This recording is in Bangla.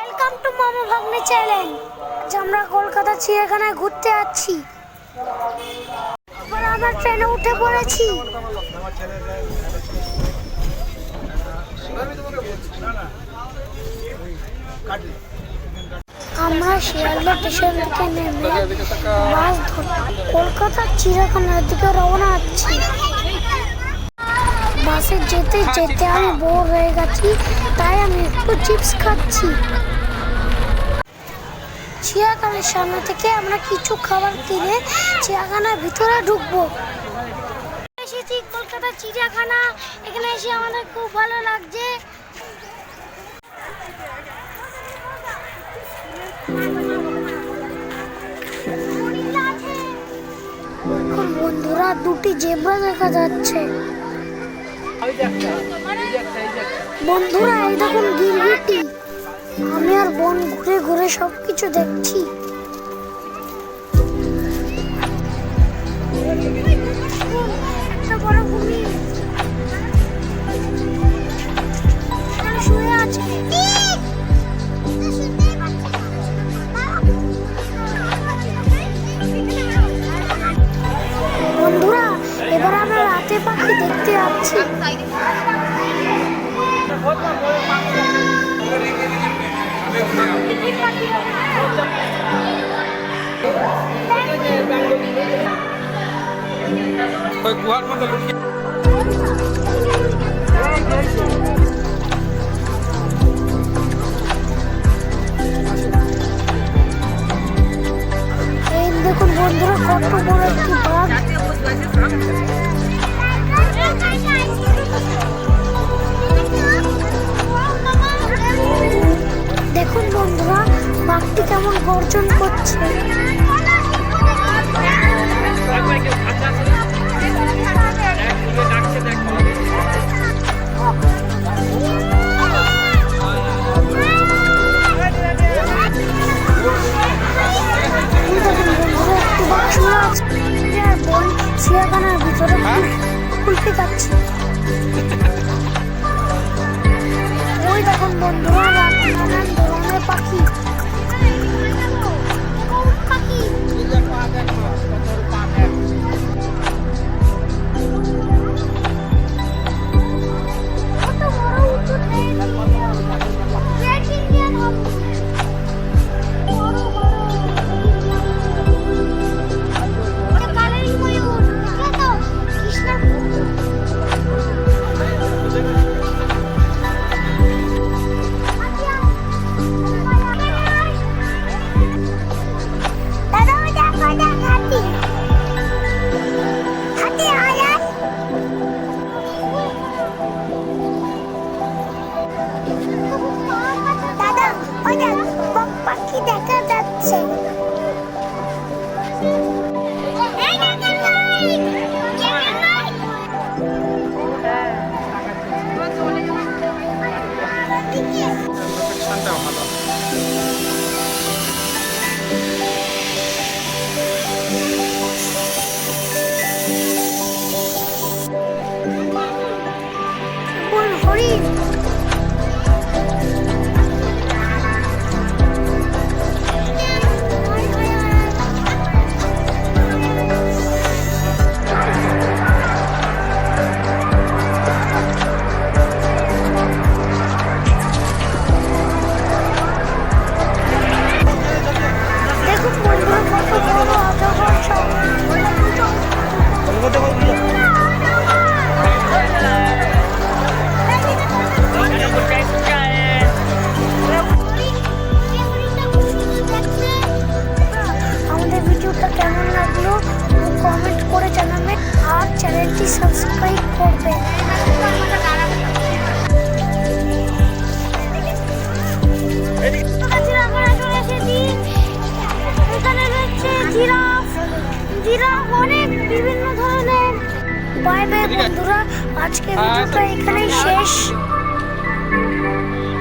ওয়েলকাম টু মামা ভাগ্নে চ্যানেল। আজ আমরা কলকাতা চিড়িয়াখানায় ঘুরতে যাচ্ছি। এবার আমরা ট্রেনে উঠে পড়েছি। আমরা শিয়ালদা স্টেশন থেকে নেমে বাস ধরে কলকাতা চিড়িয়াখানার দিকে রওনা হচ্ছি। বাসে যেতে যেতে আমি বোর হয়ে গেছি, তাই আমি একটু চিপস খাচ্ছি। চিড়িয়াখানার সামনে থেকে আমরা কিছু খাবার কিনে চিড়িয়াখানার ভিতরে ঢুকবো। এসেছি কলকাতা চিড়িয়াখানা, এখানে এসে আমাদের খুব ভালো লাগছে। বন্ধুরা, দুটি জেব্রা দেখা যাচ্ছে। বন্ধুরা, এই দেখুন গিরগিটি। আমি আর বোন ঘুরে ঘুরে সবকিছু দেখছি। একটা বড় কুমির শুয়ে আছে। বন্ধুরা, এবার আমরা রাতে পাখি দেখতে যাচ্ছি। দেখুন বন্ধুরা, কত বড় একটি বাঘ। দেখুন বন্ধুরা, বাঘটি কেমন গর্জন করছে। চিড়িয়াখানার ভিতরে খুলতে যাচ্ছি। ওই দেখুন বন্ধুরা, নানান ধরনের পাখি। দেখা যাচ্ছে। হরিণ কেমন লাগলো কমেন্ট করে জানাবেন আর চ্যানেলটি সাবস্ক্রাইব করবেন। এখানে রয়েছে জিরাফ অনেক বিভিন্ন ধরনের। বাই বাই বন্ধুরা, আজকে ভিডিওটা এখানেই শেষ।